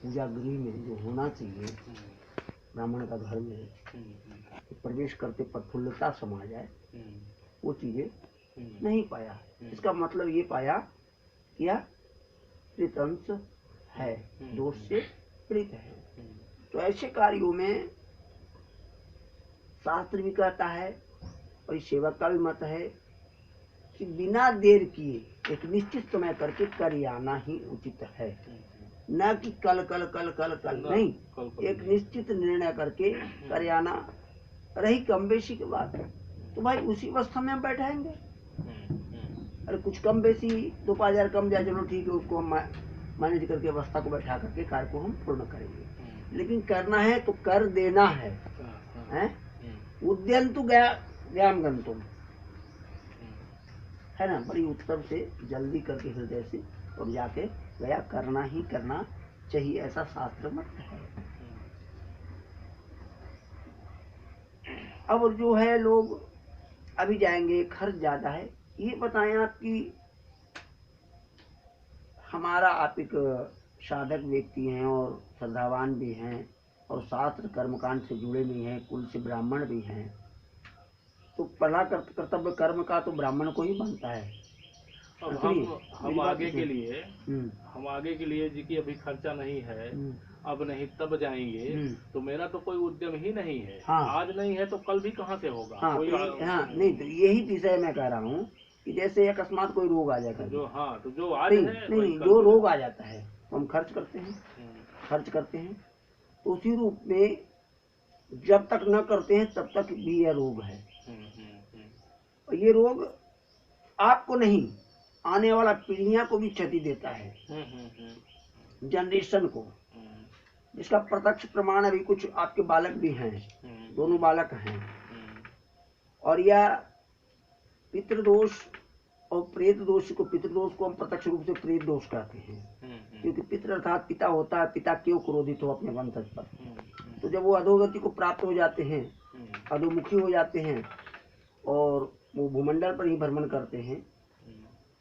पूजा गृह में जो होना चाहिए ब्राह्मण का घर में, प्रवेश करते प्रफुल्लता समा जाए, वो चीजें नहीं पाया। इसका मतलब ये पाया कि यह प्रीतंश है, दोष से प्रीत है। तो ऐसे कार्यों में शास्त्र भी कहता है और सेवक का भी मत है कि बिना देर किए एक निश्चित समय करके कर आना ही उचित है, न कि कल कल कल कल कल नहीं, एक निश्चित निर्णय करके कर आना। रही कम बेसी की बात तो भाई उसी अवस्था में हम बैठाएंगे। अरे कुछ कम बेसी 2,000 कम जाए, चलो ठीक है, उसको हम मैनेज करके अवस्था को बैठा करके कार्य को हम पूर्ण करेंगे। लेकिन करना है तो कर देना है, उद्यंतु ज्ञान गंतुम है ना, बड़ी उत्तम से जल्दी करके हृदय से और जाके गया करना ही करना चाहिए, ऐसा शास्त्र मत है। अब जो है लोग अभी जाएंगे, खर्च ज्यादा है, ये बताएं आप कि हमारा आप एक साधक व्यक्ति हैं और श्रद्धावान भी हैं और शास्त्र कर्मकांड से जुड़े भी हैं, कुल से ब्राह्मण भी हैं, तो पहला कर्तव्य कर्म का तो ब्राह्मण को ही बनता है। अब हम आगे के लिए जी की अभी खर्चा नहीं है, अब नहीं तब जाएंगे, तो मेरा तो कोई उद्यम ही नहीं है। आज नहीं है तो कल भी कहाँ से होगा। नहीं, तो यही विषय मैं कह रहा हूँ कि जैसे अकस्मात कोई रोग आ जाता है, तो जो आज है नहीं, जो रोग आ जाता है तो हम खर्च करते हैं, तो उसी रूप में जब तक न करते हैं तब तक भी यह रोग है। और ये रोग आपको नहीं, आने वाला पीढ़ियां को भी क्षति देता है, जनरेशन को, जिसका प्रत्यक्ष प्रमाण अभी कुछ आपके बालक भी हैं, दोनों बालक हैं, और यह पितृदोष और प्रेत दोष को, पितृदोष को हम प्रत्यक्ष रूप से प्रेत दोष कहते हैं, क्योंकि पितृ अर्थात पिता होता है, पिता क्यों क्रोधित हो अपने वंशज पर। तो जब वो अधोगति को प्राप्त हो जाते हैं, अधोमुखी हो जाते हैं और वो भूमंडल पर ही भ्रमण करते हैं,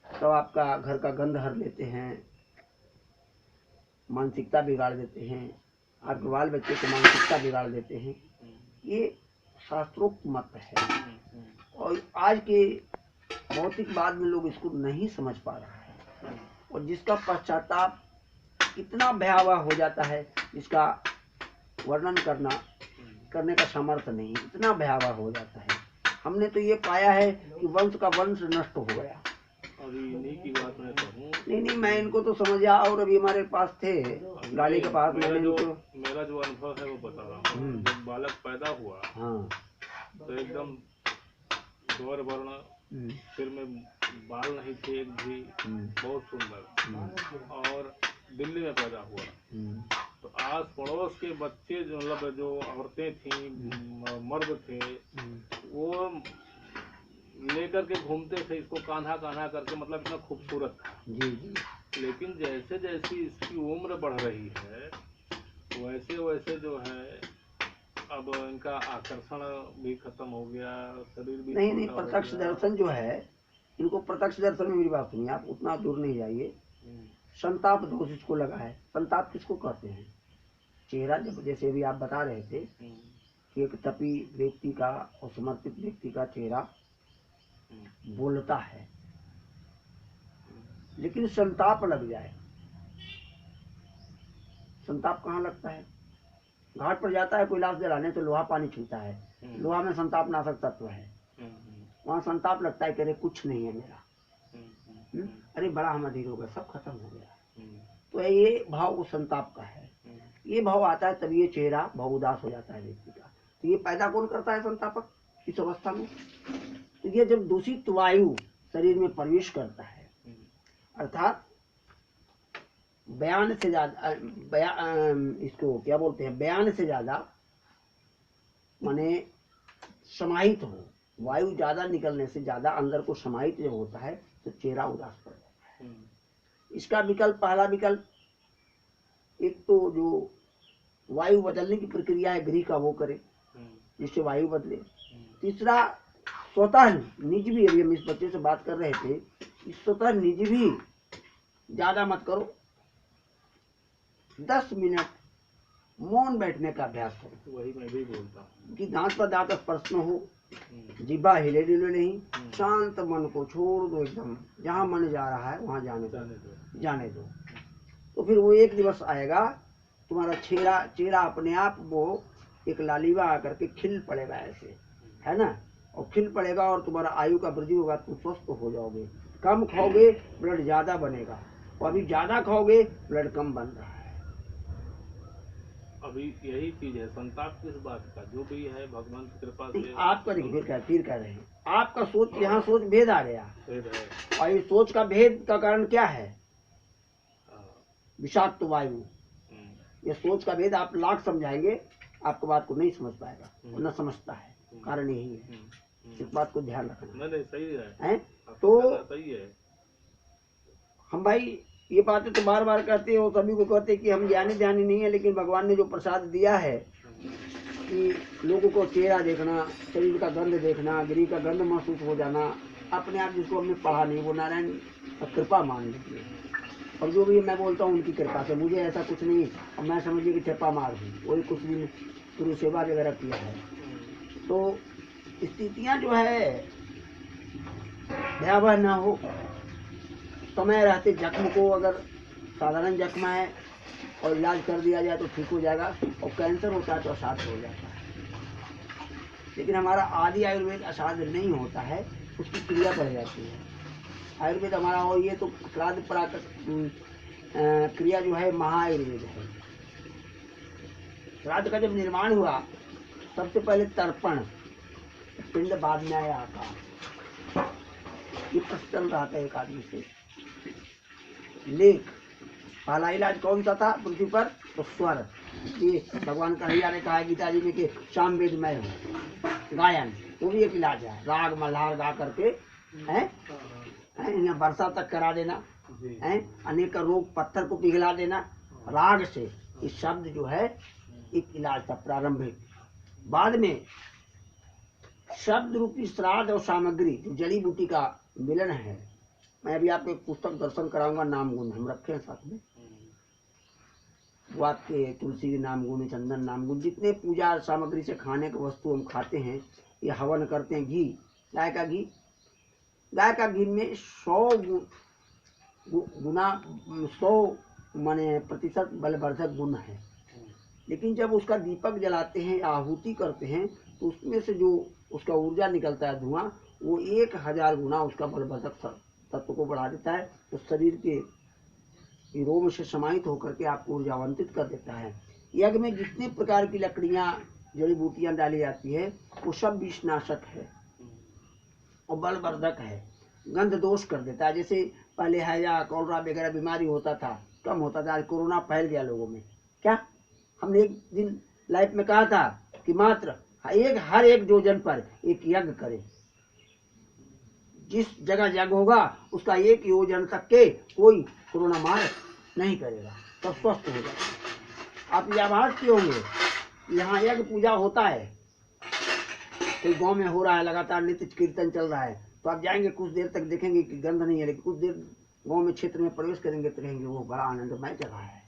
तब आपका घर का गंध हर लेते हैं, मानसिकता बिगाड़ देते हैं, आपके बाल बच्चे की मानसिकता बिगाड़ देते हैं। ये शास्त्रोक्त मत है और आज के भौतिकवाद में लोग इसको नहीं समझ पा रहे हैं, और जिसका पश्चाताप इतना भयावह हो जाता है, जिसका वर्णन करने का सामर्थ्य नहीं, इतना भयावह हो जाता है। हमने तो ये पाया है कि वंश का वंश नष्ट हो गया। अभी इन्हीं की बात मैं कहूँ, नहीं, मैं इनको तो समझा, और अभी हमारे पास थे गाड़ी के पास, मेरा जो अनुभव है वो बता रहा हूँ। जब बालक पैदा हुआ तो एकदम गौर वर्ण, सिर में बाल नहीं थे एक भी, बहुत सुंदर, और दिल्ली में पैदा हुआ। तो आस पड़ोस के बच्चे जो औरतें थी, मर्द थे, वो लेकर के घूमते थे इसको कान्हा कान्हा करके, मतलब इतना खूबसूरत था। लेकिन जैसे जैसी इसकी उम्र बढ़ रही है, वैसे वैसे जो है अब इनका आकर्षण भी खत्म हो गया, शरीर भी नहीं, प्रत्यक्ष दर्शन जो है, इनको प्रत्यक्ष दर्शन में मेरी बात सुनिए, आप उतना दूर नहीं जाइए। संताप दोष इसको लगा है। संताप किसको कहते हैं? चेहरा, जब जैसे भी आप बता रहे थे कि एक तपी व्यक्ति का और समर्पित व्यक्ति का चेहरा बोलता है, लेकिन संताप लग जाए, संताप कहाँ लगता है? घाट पर जाता है कोई लाश जलाने तो लोहा पानी छूता है, लोहा में संताप नाशक तत्व है, वहाँ संताप लगता है कि अरे कुछ नहीं है मेरा, अरे बड़ा हम अधीर हो गया, सब खत्म हो गया। तो ये भाव उस संताप का है। ये भाव आता है तब ये चेहरा भाव उदास हो जाता है व्यक्ति का। तो ये पैदा कौन करता है संतापक इस अवस्था में? तो ये जब दूषित वायु शरीर में प्रवेश करता है, अर्थात बयान से ज्यादा, इसको क्या बोलते हैं, बयान से ज्यादा माने समाहित हो, वायु ज्यादा निकलने से ज्यादा अंदर को समाहित जब होता है तो चेहरा उदास पड़ जाता है। इसका विकल्प, पहला विकल्प, एक तो जो वायु बदलने की प्रक्रिया है गृह का वो करे जिससे वायु बदले। तीसरा, स्वतः निज भी, अभी हम इस बच्चे से बात कर रहे थे, स्वतः निज भी ज्यादा मत करो, 10 मिनट मौन बैठने का अभ्यास करें। वही मैं भी बोलता हूँ कि दांत पर दांत स्पर्श न हो, जिब्बा हिले डुले नहीं, शांत मन को छोड़ दो एकदम, जहाँ मन जा रहा है वहाँ जाने दो। तो फिर वो एक दिवस आएगा, तुम्हारा चेहरा अपने आप वो एक लालीवा आकर के खिल पड़ेगा ऐसे, है ना, और खिल पड़ेगा और तुम्हारा आयु का वृद्धि होगा, तुम स्वस्थ हो जाओगे। कम खाओगे ब्लड ज्यादा बनेगा, और अभी ज्यादा खाओगे ब्लड कम बन रहा है। अभी यही चीज है, संताप किस बात का, जो भी है भगवान की कृपा से। आपका फिर कह रहे हैं, आपका सोच, यहाँ सोच भेद आ गया, भेद है। और ये सोच का भेद का कारण क्या है? विषाक्त वायु। ये सोच का भेद आप लाख समझाएंगे, आपको बात को नहीं समझ पाएगा, न समझता है। कारण यही है, इस बात को ध्यान रखना। नहीं सही है, तो सही है। हम भाई ये बातें तो बार बार कहते हैं, और सभी को कहते हैं कि हम ज्ञानी ध्यानी नहीं है, लेकिन भगवान ने जो प्रसाद दिया है कि लोगों को चेहरा देखना, शरीर का गंध देखना, गिरी का गंध महसूस हो जाना, अपने आप जिसको हमने पढ़ा नहीं वो नारायण कृपा मान लीजिए। और जो भी मैं बोलता हूँ उनकी कृपा से, मुझे ऐसा कुछ नहीं, और मैं समझिए कि ठेपा मार दूँ, वही कुछ भी गुरु सेवा वगैरह किया है। तो स्थितियाँ जो है भयावह ना हो, समय रहते जख्म को, अगर साधारण जख्म है और इलाज कर दिया जाए तो ठीक हो जाएगा, और कैंसर होता है तो असाध्य हो जाता है। लेकिन हमारा आदि आयुर्वेद असाध्य नहीं होता है, उसकी क्रिया बढ़ जाती है। आयुर्वेद हमारा, और ये तो श्राद्ध प्राकृत क्रिया जो है महाआयुर्वेद है। श्राद्ध का जब निर्माण हुआ, सबसे पहले तर्पण, पिंड बाद में आया आकार, ये प्रश्न चल रहा था एक आदमी से। लेख पहला इलाज कौन सा था पृथ्वी पर? तो स्वर। ये भगवान कन्हैया ने कहा है गीता जी में कि शाम वेदमय हो। गायन वो भी एक इलाज है, राग मल्हार गा करके इन्हें वर्षा तक करा देना, अनेक रोग पत्थर को पिघला देना राग से। इस शब्द जो है एक इलाज था प्रारंभिक। बाद में शब्द रूपी श्राद्ध और सामग्री जो जड़ी बूटी का मिलन है, मैं अभी आपको एक पुस्तक दर्शन कराऊंगा, नाम गुण हम रखे हैं साथ में। वो आपके तुलसी के नाम गुण, चंदन नाम गुण, जितने पूजा सामग्री से खाने की वस्तु हम खाते हैं, ये हवन करते हैं। घी, गाय का घी, गाय का घी में 100 गुना 100 माने प्रतिशत बलवर्धक गुण है। लेकिन जब उसका दीपक जलाते हैं, आहुति करते हैं, तो उसमें से जो उसका ऊर्जा निकलता है धुआं, वो 1000 गुना उसका बलवर्धक तत्व को बढ़ा देता है। तो शरीर के रोम से समाहित होकर के आपको ऊर्जावंतित कर देता है। यज्ञ में जितने प्रकार की लकड़ियां जड़ी बूटियां डाली जाती है, वो सब विषनाशक है और बलवर्धक है, गंध दोष कर देता है। जैसे पहले हैजा कॉलरा वगैरह बीमारी होता था, कम होता था, आज कोरोना फैल गया लोगों में। क्या हमने एक दिन लाइफ में कहा था कि मात्र हर एक योजन पर एक यज्ञ करें। जिस जगह यज्ञ होगा उसका 1 योजन तक के कोई कोरोना मार नहीं करेगा, सब स्वस्थ हो जाएगा। आप ये आभास क्यों होंगे, यहाँ यज्ञ पूजा होता है, कोई गांव में हो रहा है, लगातार नित्य कीर्तन चल रहा है, तो आप जाएंगे कुछ देर तक देखेंगे कि गंध नहीं है, लेकिन कुछ देर गांव में क्षेत्र में प्रवेश करेंगे तो कहेंगे वो बड़ा आनंदमय जगह है।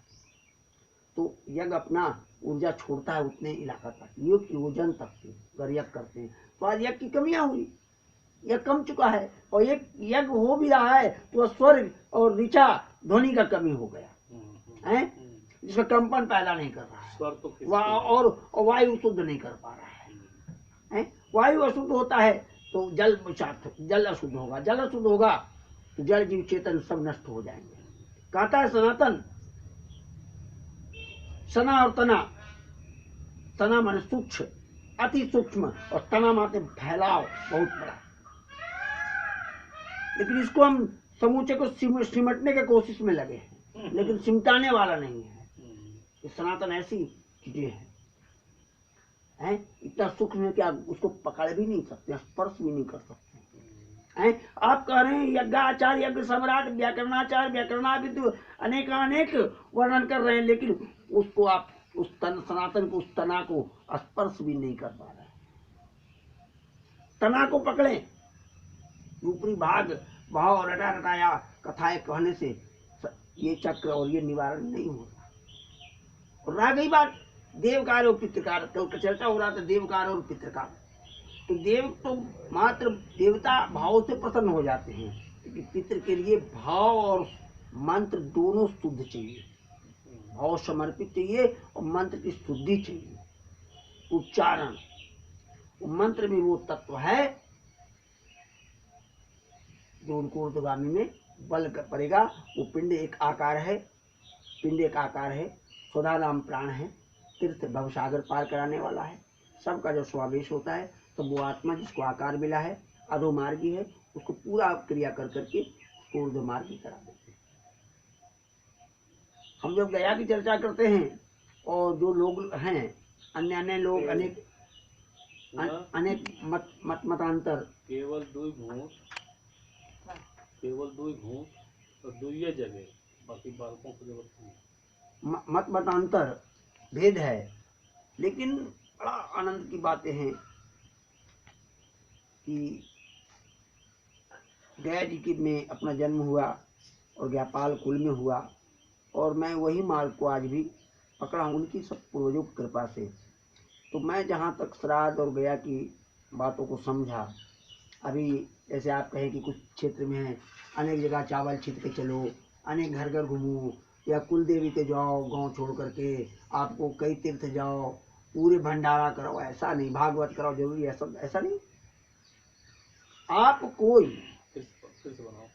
तो यज्ञ अपना ऊर्जा छोड़ता है उतने इलाका तक, 1 योजन तक के अगर यज्ञ करते हैं। तो आज यज्ञ की कमियां हुई, यह कम चुका है, और एक यज्ञ हो भी रहा है तो स्वर्ग और ऋचा ध्वनि का कमी हो गया है, जिसका कंपन पैदा नहीं कर रहा है, और वायु शुद्ध नहीं कर पा रहा है। वायु अशुद्ध होता है तो जल अशुद्ध होगा, जल अशुद्ध होगा तो जल जीव चेतन सब नष्ट हो जाएंगे। कहता है सनातन, सना और तना, तना माने सूक्ष्म, अति सूक्ष्म, और तना माने फैलाव बहुत बड़ा। लेकिन इसको हम समूचे को सिमटने के कोशिश में लगे हैं, लेकिन सिमटाने वाला नहीं है। ये सनातन ऐसी चीजें हैं, इतना सूक्ष्म है कि आप उसको पकड़ भी नहीं सकते, स्पर्श भी नहीं कर सकते हैं। आप कह रहे हैं यज्ञाचार्य, यज्ञ सम्राट, व्याकरणाचार्य, व्याकरणाविद अनेक वर्णन कर रहे हैं, लेकिन उसको आप उस सनातन को, उस तना को स्पर्श भी नहीं कर पा रहे हैं। तना को पकड़े, ऊपरी भाग भाव रटा रटाया कथाएं कहने से ये चक्र और ये निवारण नहीं होता। रह गई बात देवकार और पितृकार, कल चर्चा हो रहा था देवकार और पितृकार। तो देव तो मात्र देवता भाव से प्रसन्न हो जाते हैं, क्योंकि पितृ के लिए भाव और मंत्र दोनों शुद्ध चाहिए, भाव समर्पित चाहिए और मंत्र की शुद्धि चाहिए, उच्चारण। मंत्र में वो तत्व है जो उनको ऊर्ध्वगामी में बल पड़ेगा। वो पिंड एक आकार है, पिंड एक आकार है, सुधा नाम प्राण है, तीर्थ भवसागर पार कराने वाला है, सबका जो स्वावेश होता है। तो वो आत्मा जिसको आकार मिला है, अधोमार्गी है, उसको पूरा क्रिया कर करके ऊर्ध्वमार्गी करा देते हैं। हम जब गया की चर्चा करते हैं और जो लोग हैं अन्य अन्य लोग अनेक मतांतर, केवल दो घूंट और दो ये जगह, बाकी बालकों को जरूरत नहीं। मतांतर भेद है, लेकिन बड़ा आनंद की बातें हैं कि गया जी की में अपना जन्म हुआ और गयापाल कुल में हुआ, और मैं वही मार्ग को आज भी पकड़ा हूँ उनकी सब पूर्वजों की कृपा से। तो मैं जहाँ तक श्राद्ध और गया की बातों को समझा, अभी जैसे आप कहें कि कुछ क्षेत्र में है, अनेक जगह चावल छिट के चलो, अनेक घर घर घूमो, या कुल देवी के जाओ गांव छोड़ करके, आपको कई तीर्थ जाओ, पूरे भंडारा करो, ऐसा नहीं, भागवत करो जरूरी है सब, ऐसा नहीं। आप कोई फिर से बनाओ।